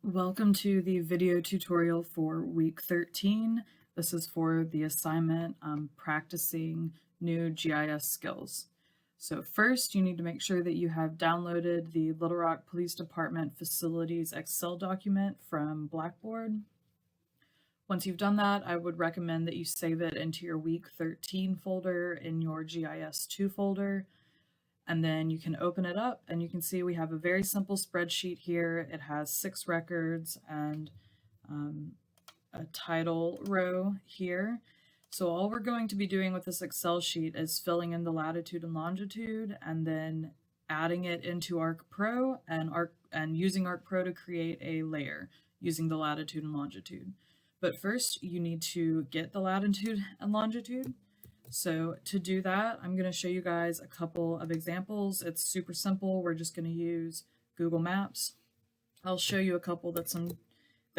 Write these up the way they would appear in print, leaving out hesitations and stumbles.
Welcome to the video tutorial for week 13. This is for the assignment practicing new GIS skills. So first, you need to make sure that you have downloaded the Little Rock Police Department Facilities Excel document from Blackboard. Once you've done that, I would recommend that you save it into your week 13 folder in your GIS 2 folder. And then you can open it up and you can see we have a very simple spreadsheet here. It has 6 records and a title row here. So all we're going to be doing with this Excel sheet is filling in the latitude and longitude and then adding it into ArcPro and using ArcPro to create a layer using the latitude and longitude. But first you need to get the latitude and longitude. So to do that, I'm going to show you guys a couple of examples. It's super simple. We're just going to use Google Maps. I'll show you a couple that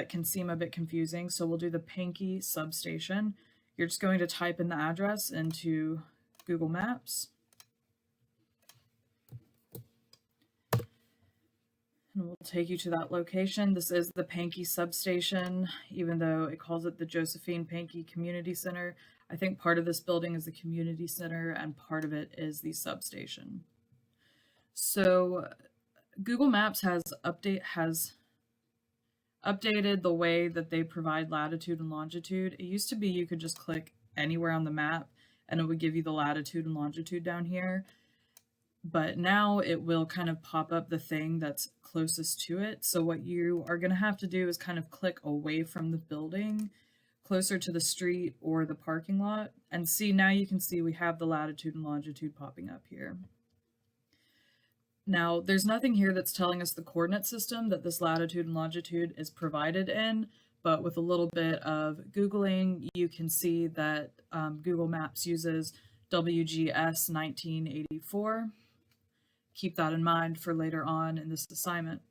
can seem a bit confusing. So we'll do the PAgis substation. You're just going to type in the address into Google Maps. And we'll take you to that location. This is the PAgis substation, even though it calls it the Josephine PAgis Community Center. I think part of this building is the community center and part of it is the substation. So Google Maps has updated the way that they provide latitude and longitude. It used to be you could just click anywhere on the map and it would give you the latitude and longitude down here. But now it will kind of pop up the thing that's closest to it. So what you are going to have to do is kind of click away from the building, closer to the street or the parking lot, and see, now you can see we have the latitude and longitude popping up here. Now, there's nothing here that's telling us the coordinate system that this latitude and longitude is provided in, but with a little bit of Googling, you can see that Google Maps uses WGS 1984. Keep that in mind for later on in this assignment.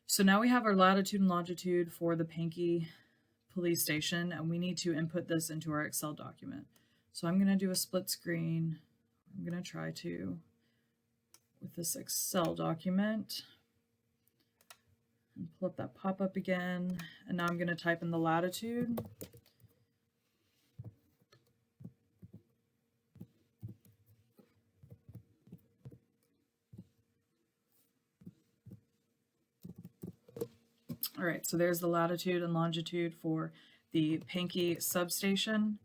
So now we have our latitude and longitude for the PAgis police station, and we need to input this into our Excel document. So I'm going to do a split screen. I'm going to try to, with this Excel document, and pull up that pop-up again, and now I'm going to type in the latitude. All right, so there's the latitude and longitude for the PAgis substation.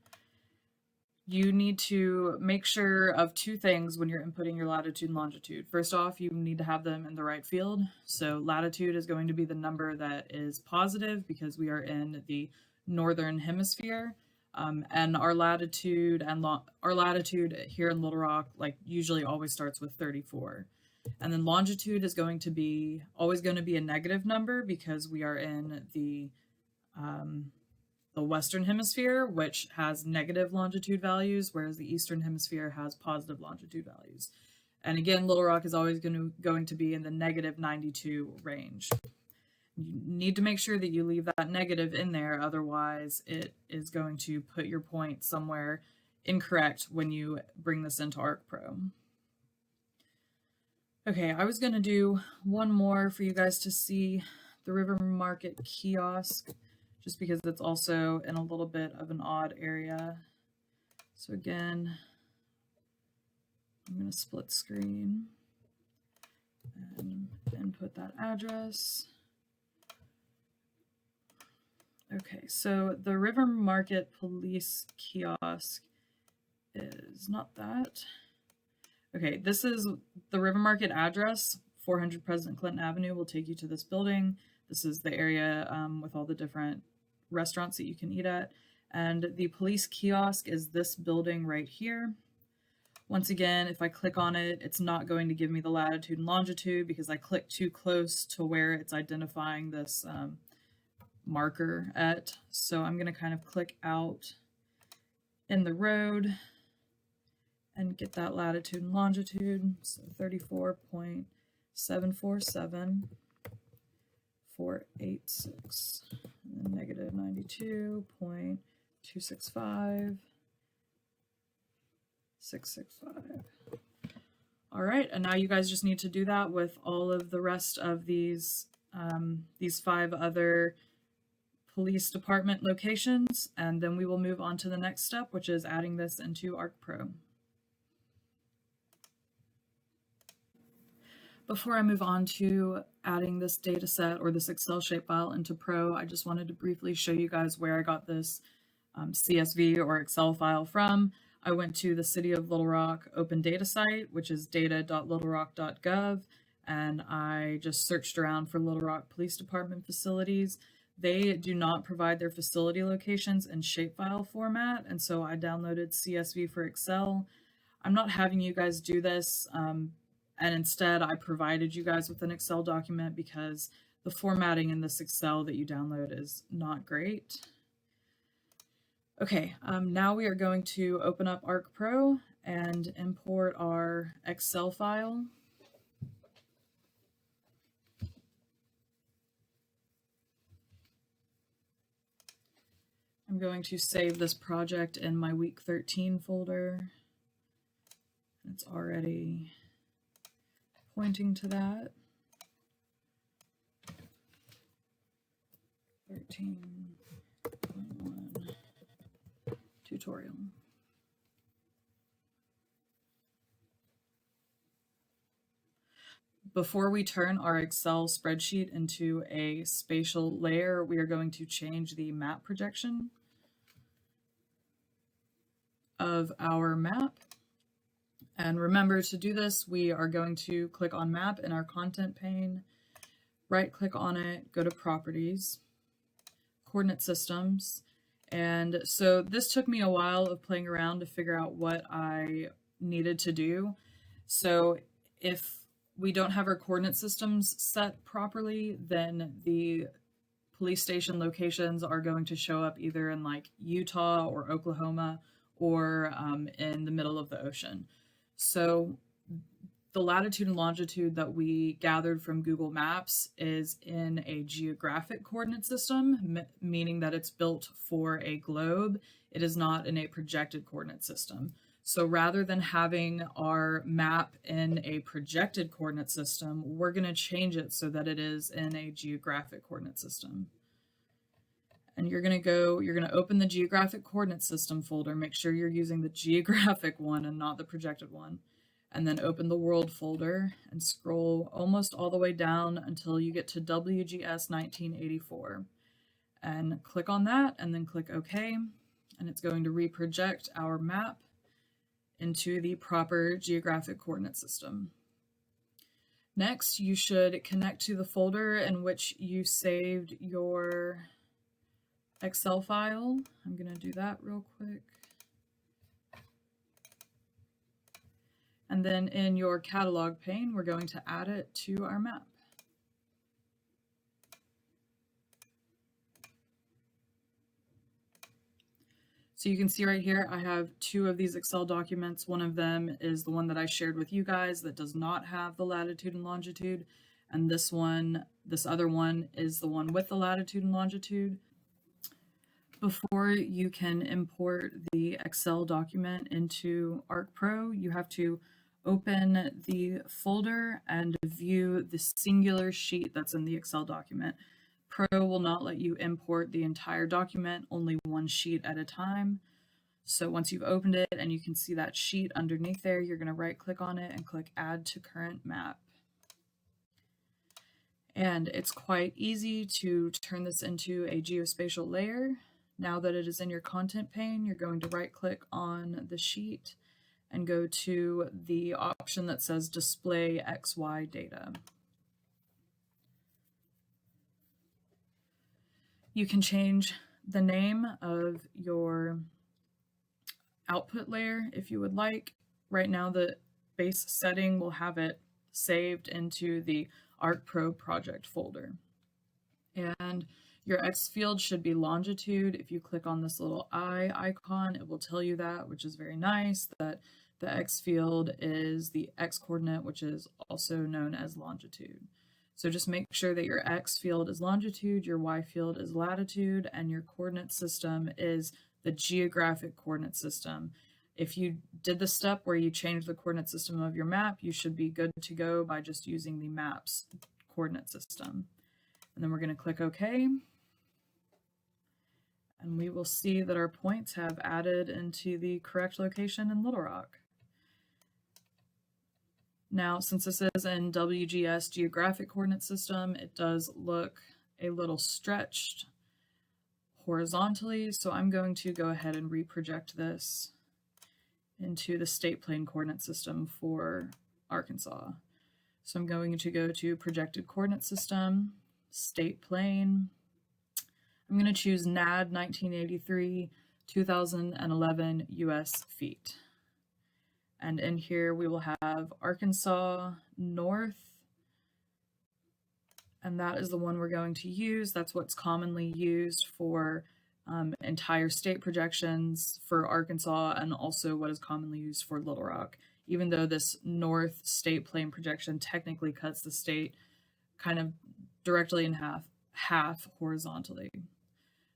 You need to make sure of 2 things when you're inputting your latitude and longitude. First off, you need to have them in the right field. So latitude is going to be the number that is positive because we are in the northern hemisphere. And our latitude here in Little Rock, like, usually always starts with 34. And then longitude is always going to be a negative number because we are in the Western Hemisphere, which has negative longitude values, whereas the Eastern Hemisphere has positive longitude values. And again, Little Rock is always going to be in the negative 92 range. You need to make sure that you leave that negative in there, otherwise it is going to put your point somewhere incorrect when you bring this into ArcPro. Okay, I was going to do one more for you guys to see, the River Market kiosk, just because it's also in a little bit of an odd area. So again, I'm going to split screen and input that address. Okay, so the River Market Police Kiosk is not that. Okay, this is the River Market address, 400 President Clinton Avenue will take you to this building. This is the area with all the different restaurants that you can eat at. And the police kiosk is this building right here. Once again, if I click on it, it's not going to give me the latitude and longitude because I clicked too close to where it's identifying this marker at. So I'm going to kind of click out in the road and get that latitude and longitude. So 34.747, 486, and then negative 92.265, 665. All right, and now you guys just need to do that with all of the rest of these these 5 other police department locations, and then we will move on to the next step, which is adding this into ArcPro. Before I move on to adding this data set or this Excel shapefile into Pro, I just wanted to briefly show you guys where I got this CSV or Excel file from. I went to the City of Little Rock open data site, which is data.littlerock.gov, and I just searched around for Little Rock Police Department facilities. They do not provide their facility locations in shapefile format, and so I downloaded CSV for Excel. I'm not having you guys do this, and instead I provided you guys with an Excel document because the formatting in this Excel that you download is not great. Okay, now we are going to open up ArcPro and import our Excel file. I'm going to save this project in my week 13 folder. It's already pointing to that. 13.1 tutorial. Before we turn our Excel spreadsheet into a spatial layer, we are going to change the map projection of our map. And remember, to do this, we are going to click on Map in our content pane, right-click on it, go to Properties, Coordinate Systems. And so this took me a while of playing around to figure out what I needed to do. So if we don't have our coordinate systems set properly, then the police station locations are going to show up either in like Utah or Oklahoma or in the middle of the ocean. So the latitude and longitude that we gathered from Google Maps is in a geographic coordinate system, meaning that it's built for a globe. It is not in a projected coordinate system. So rather than having our map in a projected coordinate system, we're going to change it so that it is in a geographic coordinate system. And you're going to open the geographic coordinate system folder, make sure you're using the geographic one and not the projected one, and then open the world folder and scroll almost all the way down until you get to WGS 1984. And click on that and then click OK, and it's going to reproject our map into the proper geographic coordinate system. Next, you should connect to the folder in which you saved your Excel file. I'm going to do that real quick. And then in your catalog pane, we're going to add it to our map. So you can see right here, I have 2 of these Excel documents. One of them is the one that I shared with you guys that does not have the latitude and longitude. And this other one is the one with the latitude and longitude. Before you can import the Excel document into ArcPro, you have to open the folder and view the singular sheet that's in the Excel document. Pro will not let you import the entire document, only one sheet at a time. So once you've opened it and you can see that sheet underneath there, you're going to right-click on it and click Add to Current Map. And it's quite easy to turn this into a geospatial layer. Now that it is in your content pane, you're going to right-click on the sheet and go to the option that says Display XY Data. You can change the name of your output layer if you would like. Right now, the base setting will have it saved into the ArcPro project folder. And your X field should be longitude. If you click on this little eye icon, it will tell you that, which is very nice, that the X field is the X coordinate, which is also known as longitude. So just make sure that your X field is longitude, your Y field is latitude, and your coordinate system is the geographic coordinate system. If you did the step where you change the coordinate system of your map, you should be good to go by just using the map's coordinate system. And then we're going to click OK. And we will see that our points have added into the correct location in Little Rock. Now, since this is in WGS geographic coordinate system, it does look a little stretched horizontally, so I'm going to go ahead and reproject this into the state plane coordinate system for Arkansas. So I'm going to go to projected coordinate system, state plane. I'm going to choose NAD 1983, 2011 US feet. And in here we will have Arkansas North, and that is the one we're going to use. That's what's commonly used for entire state projections for Arkansas, and also what is commonly used for Little Rock, even though this north state plane projection technically cuts the state kind of directly in half horizontally.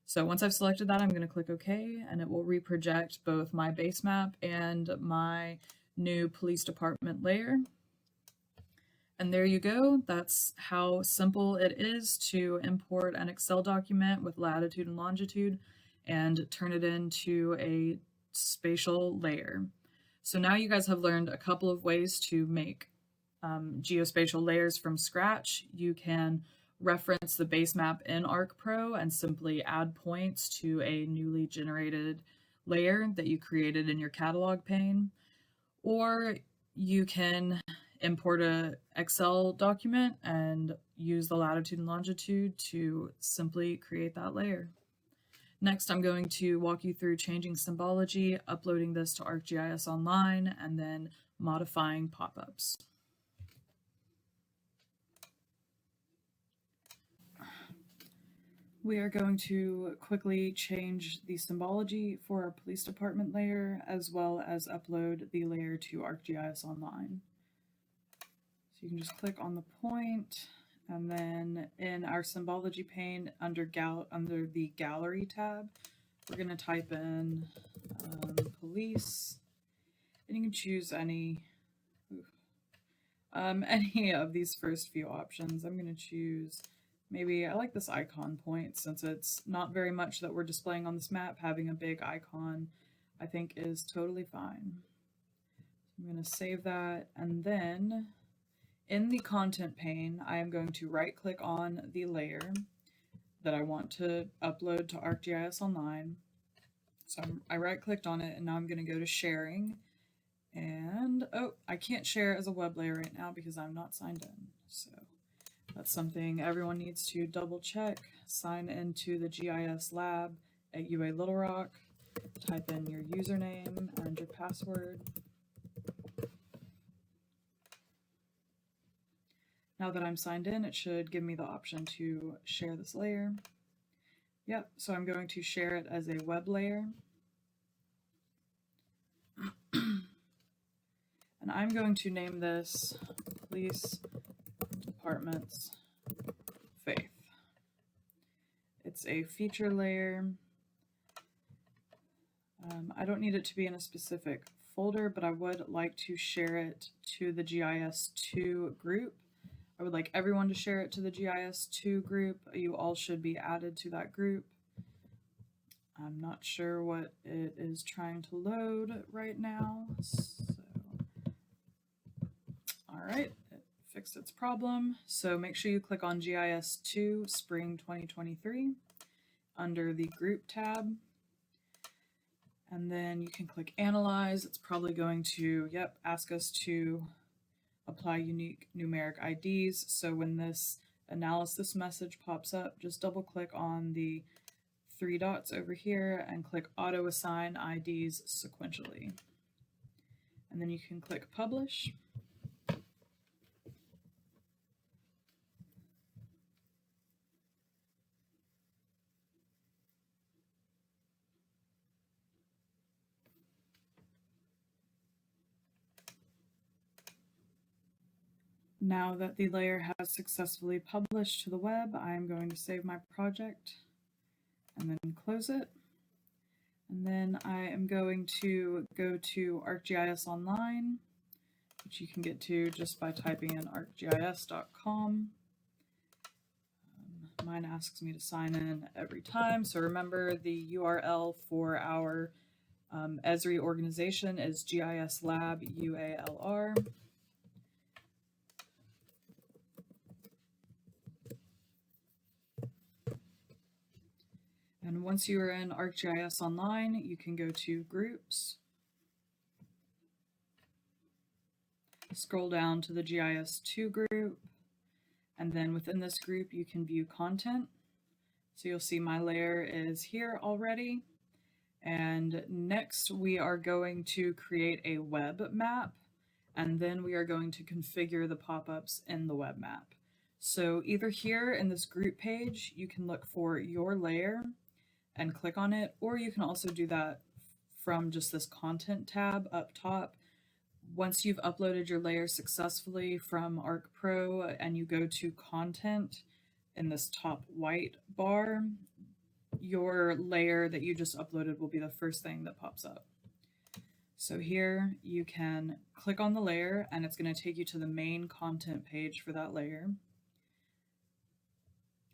So once I've selected that, I'm going to click OK, and it will reproject both my base map and my new police department layer. And there you go. That's how simple it is to import an Excel document with latitude and longitude and turn it into a spatial layer. So now you guys have learned a couple of ways to make geospatial layers from scratch. You can reference the base map in ArcPro and simply add points to a newly generated layer that you created in your catalog pane. Or you can import an Excel document and use the latitude and longitude to simply create that layer. Next, I'm going to walk you through changing symbology, uploading this to ArcGIS Online, and then modifying pop-ups. We are going to quickly change the symbology for our police department layer, as well as upload the layer to ArcGIS Online. So you can just click on the point, and then in our symbology pane under the gallery tab, we're going to type in police, and you can choose any of these first few options. I'm going to choose, maybe I like this icon point, since it's not very much that we're displaying on this map. Having a big icon, I think, is totally fine. I'm going to save that, and then in the content pane, I am going to right click on the layer that I want to upload to ArcGIS Online. So I right clicked on it, and now I'm going to go to sharing. And oh, I can't share as a web layer right now because I'm not signed in. So that's something everyone needs to double check. Sign into the GIS lab at UA Little Rock. Type in your username and your password. Now that I'm signed in, it should give me the option to share this layer. Yep, so I'm going to share it as a web layer. And I'm going to name this Police Department's Faith. It's a feature layer. I don't need it to be in a specific folder, but I would like to share it to the GIS2 group. I would like everyone to share it to the GIS2 group. You all should be added to that group. I'm not sure what it is trying to load right now. All right, it fixed its problem. So make sure you click on GIS2 Spring 2023 under the Group tab. And then you can click Analyze. It's probably going to, ask us to apply unique numeric IDs. So when this analysis message pops up, just double click on the 3 dots over here and click Auto Assign IDs sequentially. And then you can click Publish. Now that the layer has successfully published to the web, I am going to save my project and then close it. And then I am going to go to ArcGIS Online, which you can get to just by typing in arcgis.com. Mine asks me to sign in every time. So remember, the URL for our Esri organization is GIS Lab UALR. And once you are in ArcGIS Online, you can go to Groups, scroll down to the GIS2 group, and then within this group you can view content. So you'll see my layer is here already. And next we are going to create a web map, and then we are going to configure the pop-ups in the web map. So either here in this group page, you can look for your layer and click on it, or you can also do that from just this content tab up top. Once you've uploaded your layer successfully from ArcPro and you go to content in this top white bar, your layer that you just uploaded will be the first thing that pops up. So here you can click on the layer and it's going to take you to the main content page for that layer.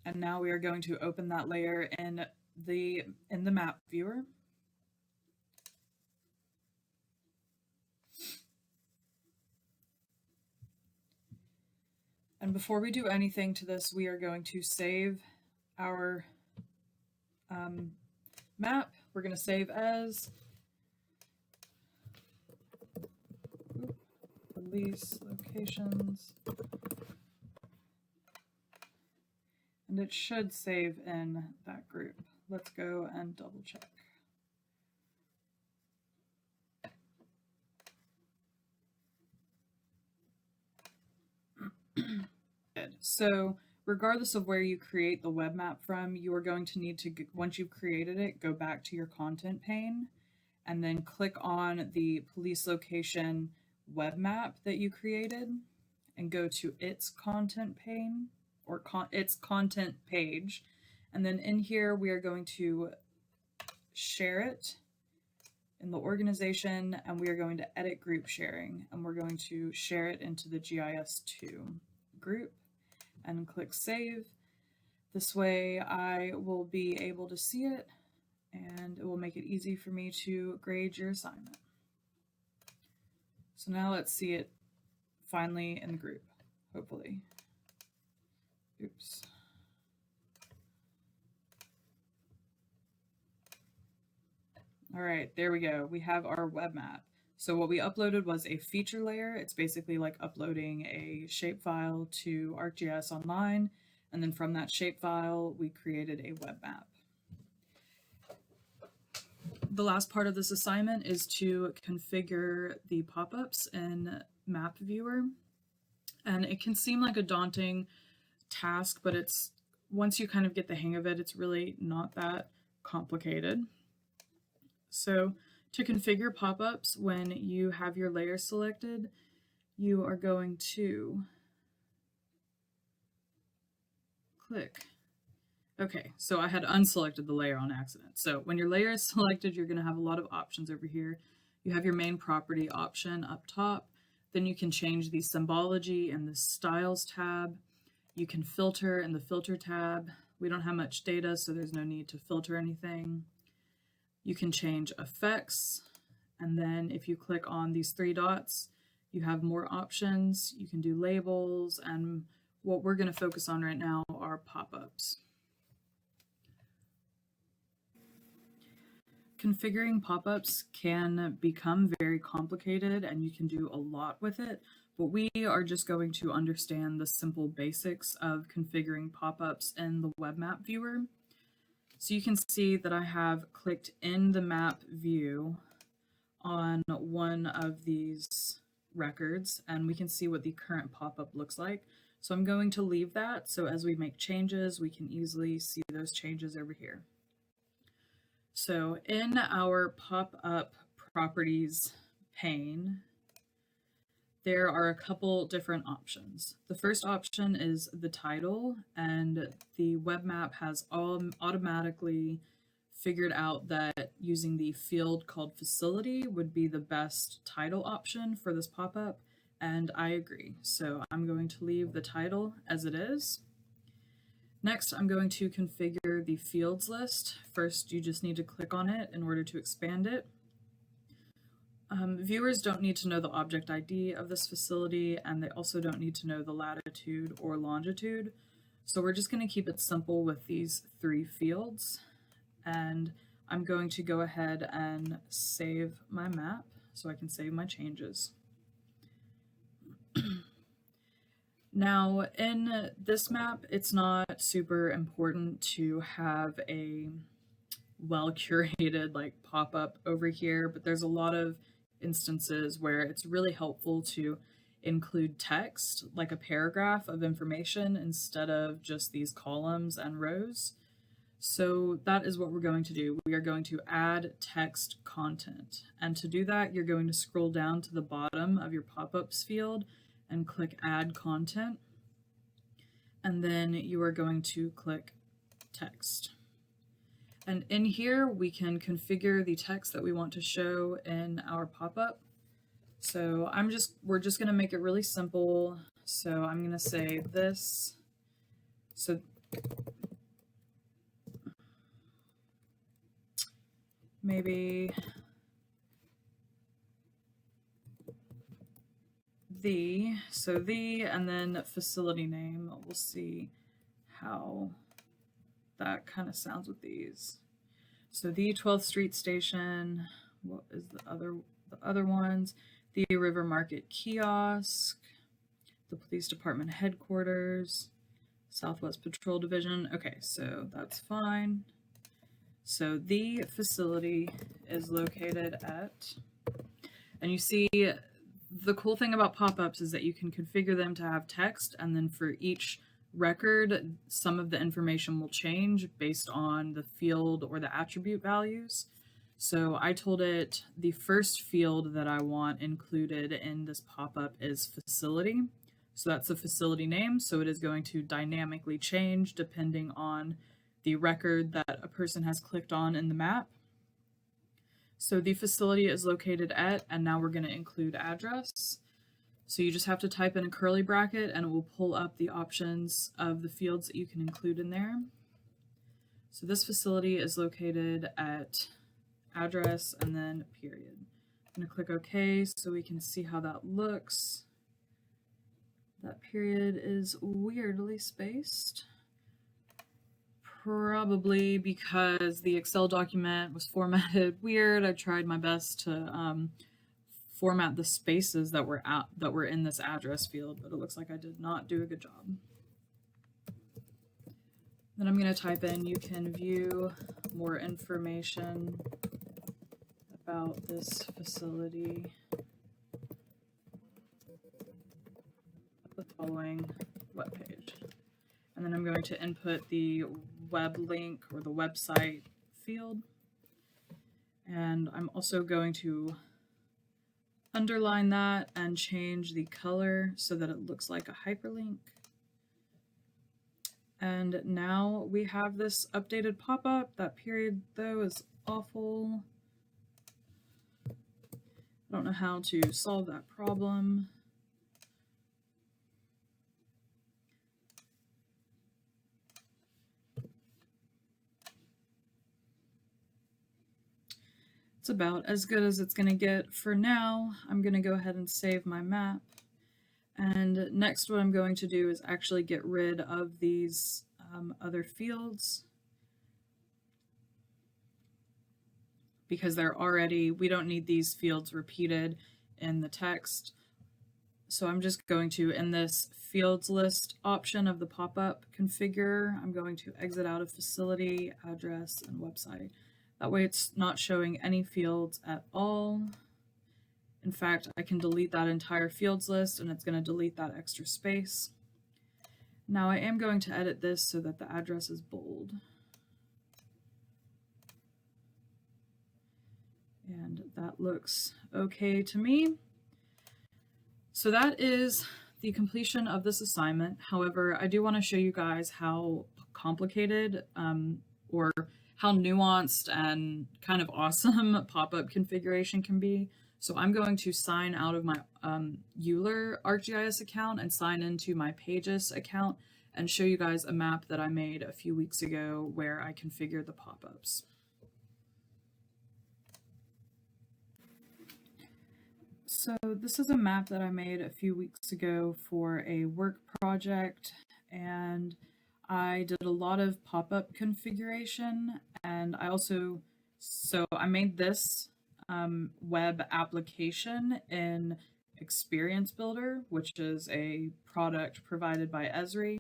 And now we are going to open that layer in the map viewer. And before we do anything to this, we are going to save our map. We're going to save as release locations. And it should save in that group. Let's go and double check. So regardless of where you create the web map from, you are going to need to, once you've created it, go back to your content pane and then click on the police location web map that you created and go to its content pane or its content page. And then in here, we are going to share it in the organization, and we are going to edit group sharing, and we're going to share it into the GIS2 group and click save. This way I will be able to see it and it will make it easy for me to grade your assignment. So now let's see it finally in the group, hopefully. Oops. All right, there we go. We have our web map. So what we uploaded was a feature layer. It's basically like uploading a shapefile to ArcGIS Online. And then from that shapefile, we created a web map. The last part of this assignment is to configure the pop-ups in Map Viewer. And it can seem like a daunting task, but it's once you kind of get the hang of it, it's really not that complicated. So to configure pop-ups, when you have your layer selected, you are going to click. Okay, so I had unselected the layer on accident. So when your layer is selected, you're going to have a lot of options over here. You have your main property option up top. Then you can change the symbology in the styles tab. You can filter in the filter tab. We don't have much data, so there's no need to filter anything. You can change effects, and then if you click on these three dots, you have more options. You can do labels, and what we're going to focus on right now are pop-ups. Configuring pop-ups can become very complicated, and you can do a lot with it, but we are just going to understand the simple basics of configuring pop-ups in the web map viewer. So you can see that I have clicked in the map view on one of these records, and we can see what the current pop-up looks like. So I'm going to leave that, so as we make changes, we can easily see those changes over here. So in our pop-up properties pane, there are a couple different options. The first option is the title, and the web map has automatically figured out that using the field called facility would be the best title option for this pop-up, and I agree. So I'm going to leave the title as it is. Next, I'm going to configure the fields list. First, you just need to click on it in order to expand it. Viewers don't need to know the object ID of this facility, and they also don't need to know the latitude or longitude. So we're just going to keep it simple with these 3 fields. And I'm going to go ahead and save my map so I can save my changes. Now, in this map, it's not super important to have a well-curated like pop-up over here, but there's a lot of instances where it's really helpful to include text, like a paragraph of information, instead of just these columns and rows. So that is what we're going to do. We are going to add text content. And to do that, you're going to scroll down to the bottom of your pop-ups field and click Add Content. And then you are going to click Text. And in here, we can configure the text that we want to show in our pop-up. So we're just going to make it really simple. So I'm going to say this. So maybe the, and then facility name. We'll see how that kind of sounds with these. So the 12th Street Station, what is the other ones? The River Market Kiosk, the Police Department Headquarters, Southwest Patrol Division. Okay, so that's fine. So the facility is located at, and you see the cool thing about pop-ups is that you can configure them to have text, and then for each record, some of the information will change based on the field or the attribute values. So I told it the first field that I want included in this pop-up is facility. So that's the facility name. So it is going to dynamically change depending on the record that a person has clicked on in the map. So the facility is located at, and now we're going to include address. So you just have to type in a curly bracket and it will pull up the options of the fields that you can include in there. So this facility is located at address and then period. I'm going to click OK so we can see how that looks. That period is weirdly spaced. Probably because the Excel document was formatted weird. I tried my best to format the spaces that were in this address field, but it looks like I did not do a good job. Then I'm going to type in, you can view more information about this facility at the following webpage. And then I'm going to input the web link or the website field. And I'm also going to underline that and change the color so that it looks like a hyperlink. And now we have this updated pop-up. That period, though, is awful. I don't know how to solve that problem. It's about as good as it's going to get for now. I'm going to go ahead and save my map. And next what I'm going to do is actually get rid of these other fields because we don't need these fields repeated in the text. So I'm just going to, in this fields list option of the pop-up configure, I'm going to exit out of facility, address, and website. That way it's not showing any fields at all. In fact, I can delete that entire fields list and it's going to delete that extra space. Now I am going to edit this so that the address is bold. And that looks okay to me. So that is the completion of this assignment. However, I do want to show you guys how complicated or how nuanced and kind of awesome pop-up configuration can be. So I'm going to sign out of my Euler ArcGIS account and sign into my PAgis account, and show you guys a map that I made a few weeks ago where I configured the pop-ups. So this is a map that I made a few weeks ago for a work project, and I did a lot of pop-up configuration, and I made this web application in Experience Builder, which is a product provided by Esri,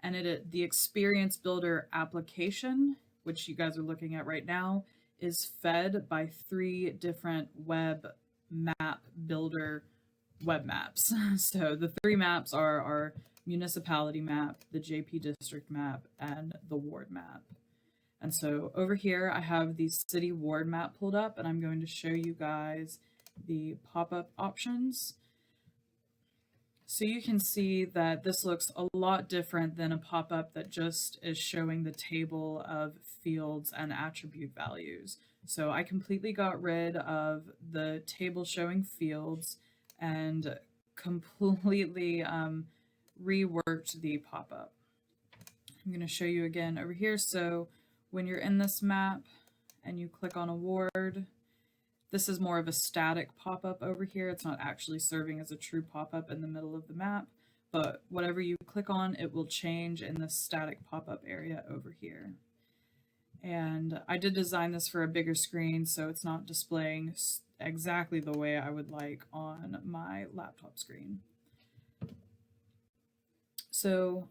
and the Experience Builder application, which you guys are looking at right now, is fed by 3 different web map builder web maps. So the 3 maps are our municipality map, the JP district map, and the ward map. And so over here I have the city ward map pulled up, and I'm going to show you guys the pop-up options. So you can see that this looks a lot different than a pop-up that just is showing the table of fields and attribute values. So I completely got rid of the table showing fields and completely reworked the pop-up. I'm going to show you again over here. So when you're in this map and you click on a ward, this is more of a static pop-up over here. It's not actually serving as a true pop-up in the middle of the map, but whatever you click on, it will change in the static pop-up area over here. And I did design this for a bigger screen, so it's not displaying exactly the way I would like on my laptop screen. So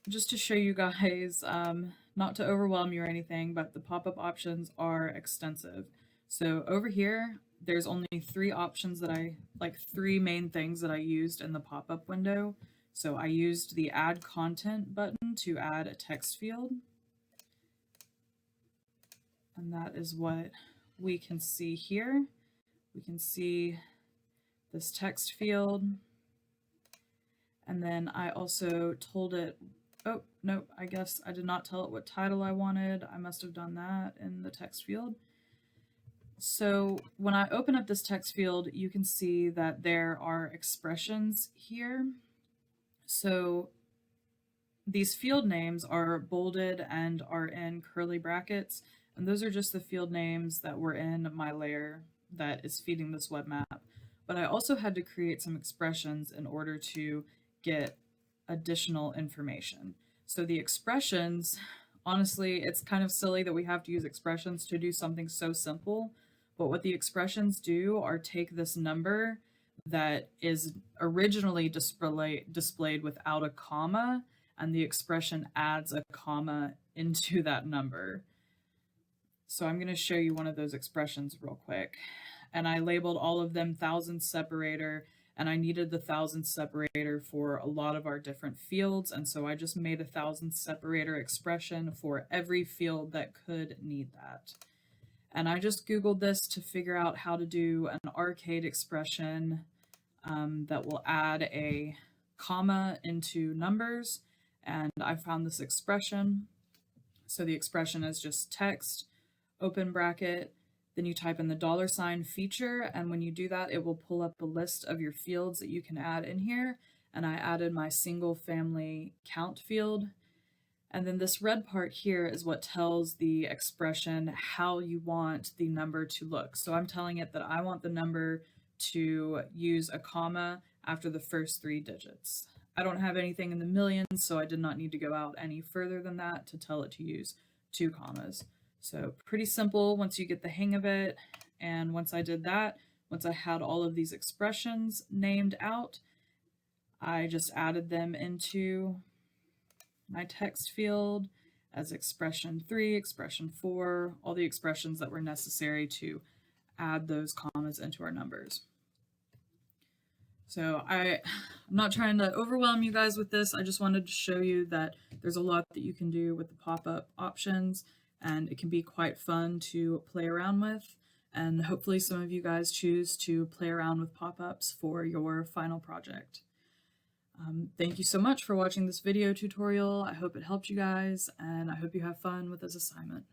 just to show you guys, not to overwhelm you or anything, but the pop-up options are extensive. So over here, there's only 3 options that 3 main things that I used in the pop-up window. So I used the Add Content button to add a text field. And that is what we can see here. We can see this text field. And then I also told it, oh, no, I guess I did not tell it what title I wanted. I must have done that in the text field. So when I open up this text field, you can see that there are expressions here. So these field names are bolded and are in curly brackets, and those are just the field names that were in my layer that is feeding this web map. But I also had to create some expressions in order to get additional information. So the expressions, honestly, it's kind of silly that we have to use expressions to do something so simple, but what the expressions do are take this number that is originally displayed without a comma, and the expression adds a comma into that number. So I'm going to show you one of those expressions real quick. And I labeled all of them thousandths separator, and I needed the thousandths separator for a lot of our different fields, and so I just made a thousandths separator expression for every field that could need that. And I just Googled this to figure out how to do an arcade expression that will add a comma into numbers, and I found this expression. So the expression is just text, open bracket, then you type in the $ feature, and when you do that, it will pull up a list of your fields that you can add in here. And I added my single family count field. And then this red part here is what tells the expression how you want the number to look. So I'm telling it that I want the number to use a comma after the first 3 digits. I don't have anything in the millions, so I did not need to go out any further than that to tell it to use 2 commas. So pretty simple once you get the hang of it. And once I did that, once I had all of these expressions named out, I just added them into my text field as expression 3, expression 4, all the expressions that were necessary to add those commas into our numbers. So I'm not trying to overwhelm you guys with this. I just wanted to show you that there's a lot that you can do with the pop-up options, and it can be quite fun to play around with. And hopefully some of you guys choose to play around with pop-ups for your final project. Thank you so much for watching this video tutorial. I hope it helped you guys, and I hope you have fun with this assignment.